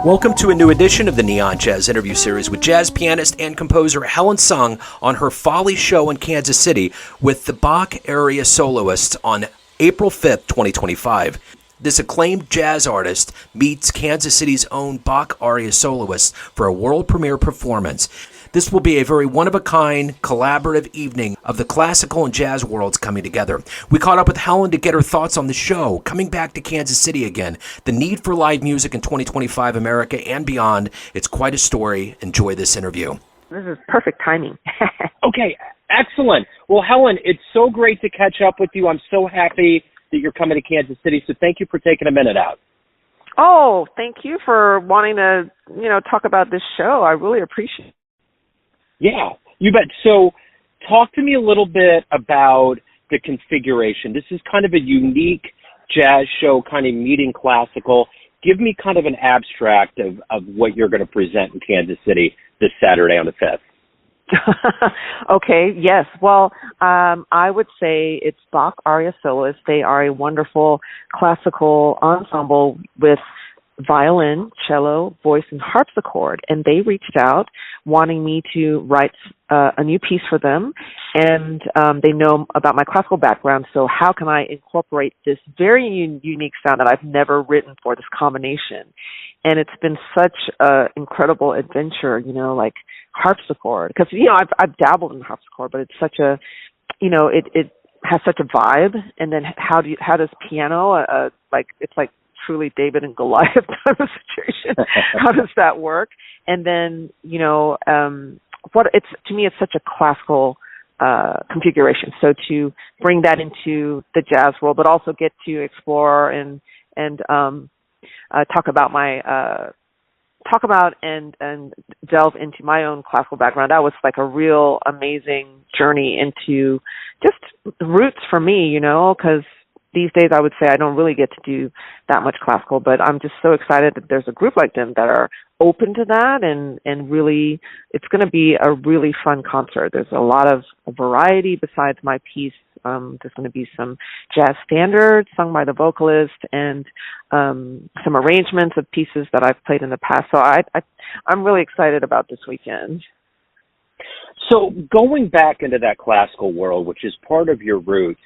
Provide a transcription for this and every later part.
Welcome to a new edition of the Neon Jazz interview series with jazz pianist and composer Helen Sung on her Folly show in Kansas City with the Bach Aria Soloists on April 5th, 2025. This acclaimed jazz artist meets Kansas City's own Bach Aria Soloists for a world premiere performance. This will be a very one-of-a-kind, collaborative evening of the classical and jazz worlds coming together. We caught up with Helen to get her thoughts on the show, coming back to Kansas City again, the need for live music in 2025 America and beyond. It's quite a story. Enjoy this interview. This is perfect timing. Okay, excellent. Well, Helen, it's so great to catch up with you. I'm so happy that you're coming to Kansas City, so thank you for taking a minute out. Oh, thank you for wanting to, talk about this show. I really appreciate it. Yeah, you bet. So talk to me a little bit about the configuration. This is kind of a unique jazz show, kind of meeting classical. Give me kind of an abstract of what you're going to present in Kansas City this Saturday on the 5th. Okay, yes. Well, I would say it's Bach Aria Soloists. They are a wonderful classical ensemble with violin, cello, voice, and harpsichord. And they reached out wanting me to write a new piece for them. And they know about my classical background, so how can I incorporate this very unique sound that I've never written for, this combination? And it's been such an incredible adventure, like harpsichord. Because, I've dabbled in harpsichord, but it's such a, it has such a vibe. And then how does piano, it's like truly David and Goliath type of situation. How does that work? And then, to me, it's such a classical configuration. So to bring that into the jazz world, but also get to explore and talk about and delve into my own classical background. That was like a real amazing journey into just roots for me, because these days I would say I don't really get to do that much classical, but I'm just so excited that there's a group like them that are open to that, and really it's going to be a really fun concert. There's a lot of variety besides my piece. There's going to be some jazz standards sung by the vocalist and some arrangements of pieces that I've played in the past. So I'm really excited about this weekend. So going back into that classical world, which is part of your roots,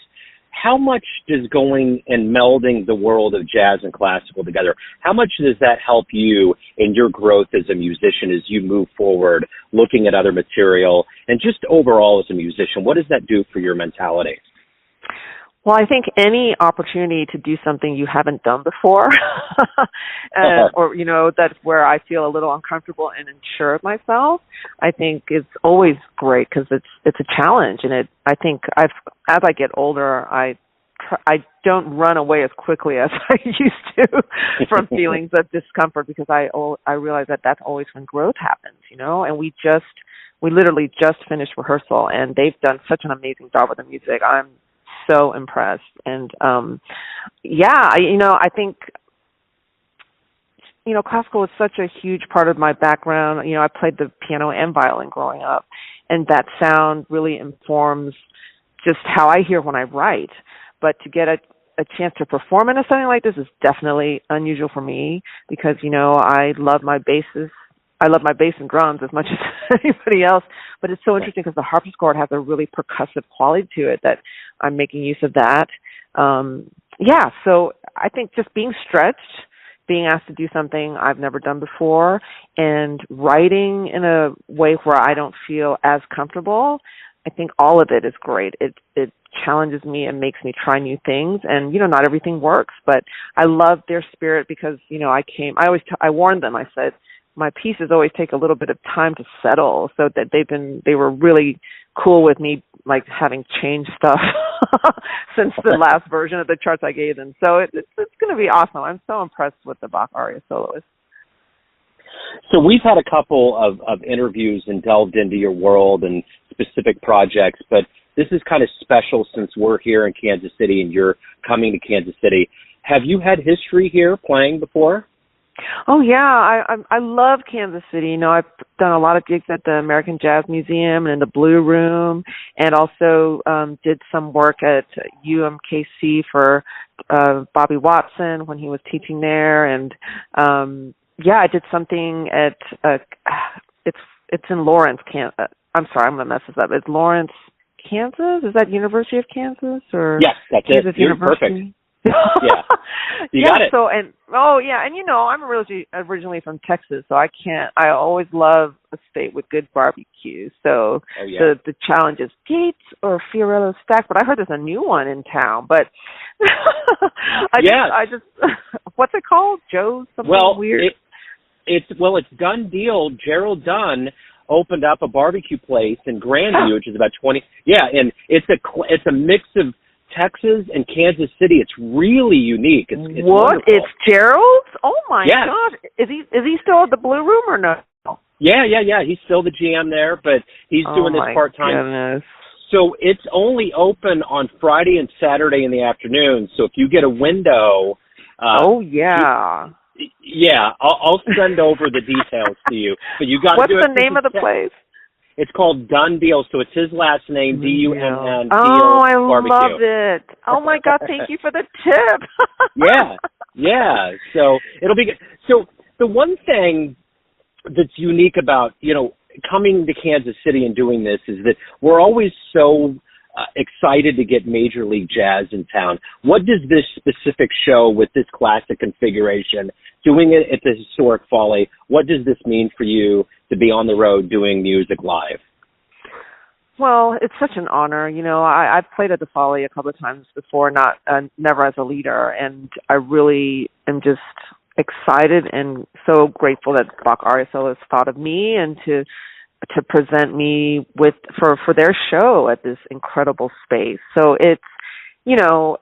how much does going and melding the world of jazz and classical together, how much does that help you in your growth as a musician as you move forward, looking at other material, and just overall as a musician? What does that do for your mentality? Well, I think any opportunity to do something you haven't done before, or, that's where I feel a little uncomfortable and unsure of myself, I think is always great because it's a challenge. And I think as I get older, I don't run away as quickly as I used to from feelings of discomfort, because I realize that that's always when growth happens, and we literally just finished rehearsal, and they've done such an amazing job with the music. I'm so impressed. And I think classical is such a huge part of my background. I played the piano and violin growing up, and that sound really informs just how I hear when I write. But to get a chance to perform in something like this is definitely unusual for me, because I love my basses. I love my bass and drums as much as anybody else, but it's so interesting because the harpsichord has a really percussive quality to it that I'm making use of that. So I think just being stretched, being asked to do something I've never done before, and writing in a way where I don't feel as comfortable, I think all of it is great. It challenges me and makes me try new things, and not everything works, but I love their spirit because I warned them. I said, my pieces always take a little bit of time to settle, so that they were really cool with me, like having changed stuff since the last version of the charts I gave them. So it's going to be awesome. I'm so impressed with the Bach Aria Soloists. So we've had a couple of interviews and delved into your world and specific projects, but this is kind of special since we're here in Kansas City and you're coming to Kansas City. Have you had history here playing before? Oh yeah, I love Kansas City. I've done a lot of gigs at the American Jazz Museum and in the Blue Room, and also did some work at UMKC for Bobby Watson when he was teaching there, and yeah, I did something at it's in Lawrence, I'm sorry, I'm gonna mess this up. It's Lawrence, Kansas. Is that University of Kansas or Yes, that's Kansas it. You're University? perfect. Yeah, you got it. So and I'm originally from Texas, so I always love a state with good barbecue. So the challenge is Gates or Fiorello Stack, but I heard there's a new one in town. But I just what's it called? Joe's something weird. It's done deal. Gerald Dunn opened up a barbecue place in Grandview, which is about 20. Yeah, and it's a mix of Texas and Kansas City. It's really unique. It's what? Wonderful. It's Gerald's? Oh my God! Is he still at the Blue Room or no? Yeah. He's still the GM there, but he's doing this part time. Goodness. So it's only open on Friday and Saturday in the afternoon. So if you get a window, I'll send over the details to you. But you got to What's do it. the name of the place? It's called Done Deal, so it's his last name, Dunn. Oh, I barbecue. love it. Oh, my God, thank you for the tip. Yeah. So it'll be good. So the one thing that's unique about, coming to Kansas City and doing this is that we're always so excited to get Major League Jazz in town. What does this specific show with this classic configuration, doing it at the historic Folly, what does this mean for you to be on the road doing music live? Well, it's such an honor. I've played at the Folly a couple of times before, never as a leader, and I really am just excited and so grateful that Bach Aria Soloists thought of me and to present me for their show at this incredible space. So it's,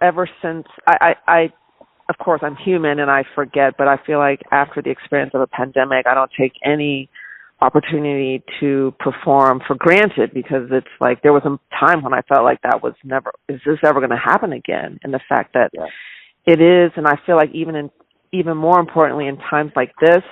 ever since I of course I'm human and I forget, but I feel like after the experience of a pandemic, I don't take any opportunity to perform for granted, because it's like there was a time when I felt like that was never, is this ever going to happen again? And the fact that it is, and I feel like even more importantly in times like this,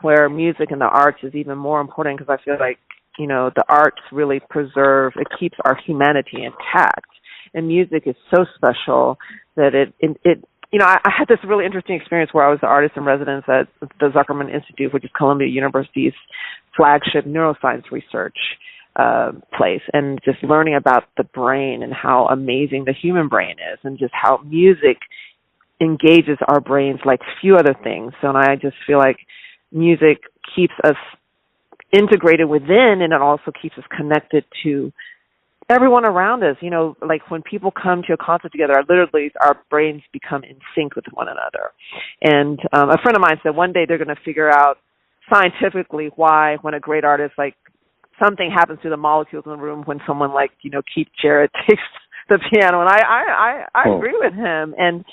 where music and the arts is even more important, because I feel like, the arts really preserve, it keeps our humanity intact. And music is so special that I had this really interesting experience where I was the artist in residence at the Zuckerman Institute, which is Columbia University's flagship neuroscience research place, and just learning about the brain and how amazing the human brain is, and just how music engages our brains like few other things. So, and I just feel like music keeps us integrated within, and it also keeps us connected to everyone around us. Like when people come to a concert together, literally our brains become in sync with one another. And a friend of mine said one day they're going to figure out scientifically why, when a great artist, like something happens to the molecules in the room when someone like, Keith Jarrett takes the piano. And I agree with him. And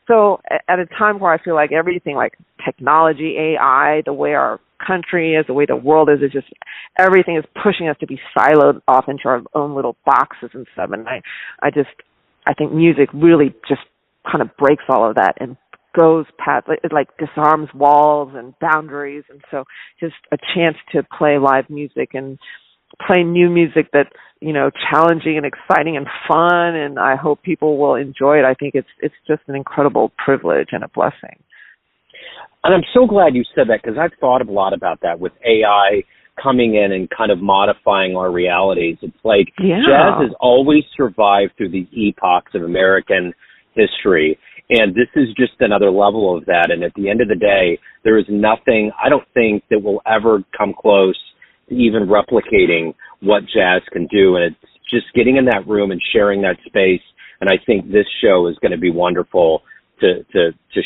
so at a time where I feel like everything, like technology, AI, the way our country is, the way the world is just, everything is pushing us to be siloed off into our own little boxes and stuff. And I think music really just kind of breaks all of that and goes past, it like disarms walls and boundaries. And so just a chance to play live music and play new music that's, challenging and exciting and fun, and I hope people will enjoy it. I think it's just an incredible privilege and a blessing. And I'm so glad you said that, because I've thought a lot about that with AI coming in and kind of modifying our realities. It's like jazz has always survived through the epochs of American history, and this is just another level of that. And at the end of the day, there is nothing, I don't think, that will ever come close to even replicating what jazz can do. And it's just getting in that room and sharing that space. And I think this show is going to be wonderful to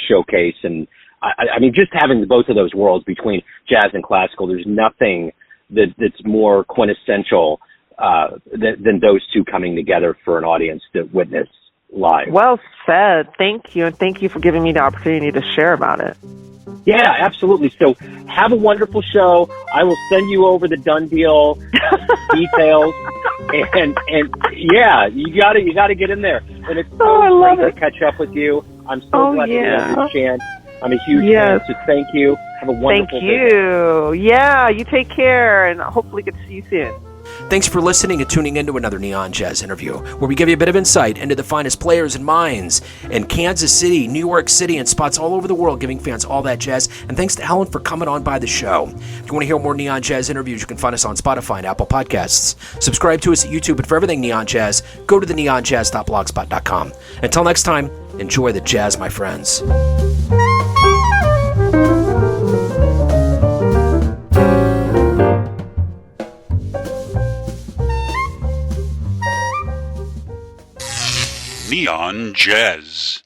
showcase. And I mean, just having both of those worlds between jazz and classical, there's nothing that's more quintessential than those two coming together for an audience to witness live. Well said. Thank you. And thank you for giving me the opportunity to share about it. Yeah, absolutely. So have a wonderful show. I will send you over the Done Deal details. And yeah, you gotta get in there. And it's so great to catch up with you. I'm so glad to have this chance. I'm a huge fan, so thank you. Have a wonderful day. Thank you. Yeah, you take care, and hopefully get to see you soon. Thanks for listening and tuning into another Neon Jazz interview, where we give you a bit of insight into the finest players and minds in Kansas City, New York City, and spots all over the world, giving fans all that jazz. And thanks to Helen for coming on by the show. If you want to hear more Neon Jazz interviews, you can find us on Spotify and Apple Podcasts. Subscribe to us at YouTube, and for everything Neon Jazz, go to theneonjazz.blogspot.com. Until next time, enjoy the jazz, my friends. Neon Jazz.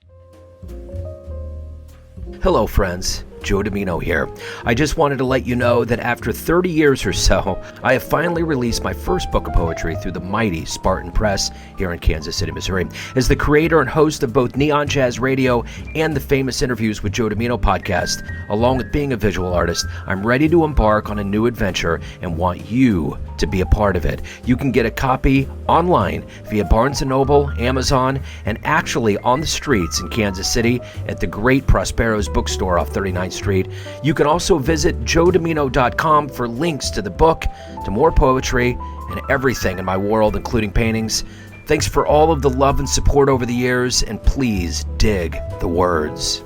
Hello, friends. Joe Domino here. I just wanted to let you know that after 30 years or so, I have finally released my first book of poetry through the mighty Spartan Press here in Kansas City, Missouri. As the creator and host of both Neon Jazz Radio and the Famous Interviews with Joe Domino podcast, along with being a visual artist, I'm ready to embark on a new adventure and want you to be a part of it. You can get a copy online via Barnes & Noble, Amazon, and actually on the streets in Kansas City at the great Prospero's bookstore off 39th Street. You can also visit joedomino.com for links to the book, to more poetry, and everything in my world, including paintings. Thanks for all of the love and support over the years, and please dig the words.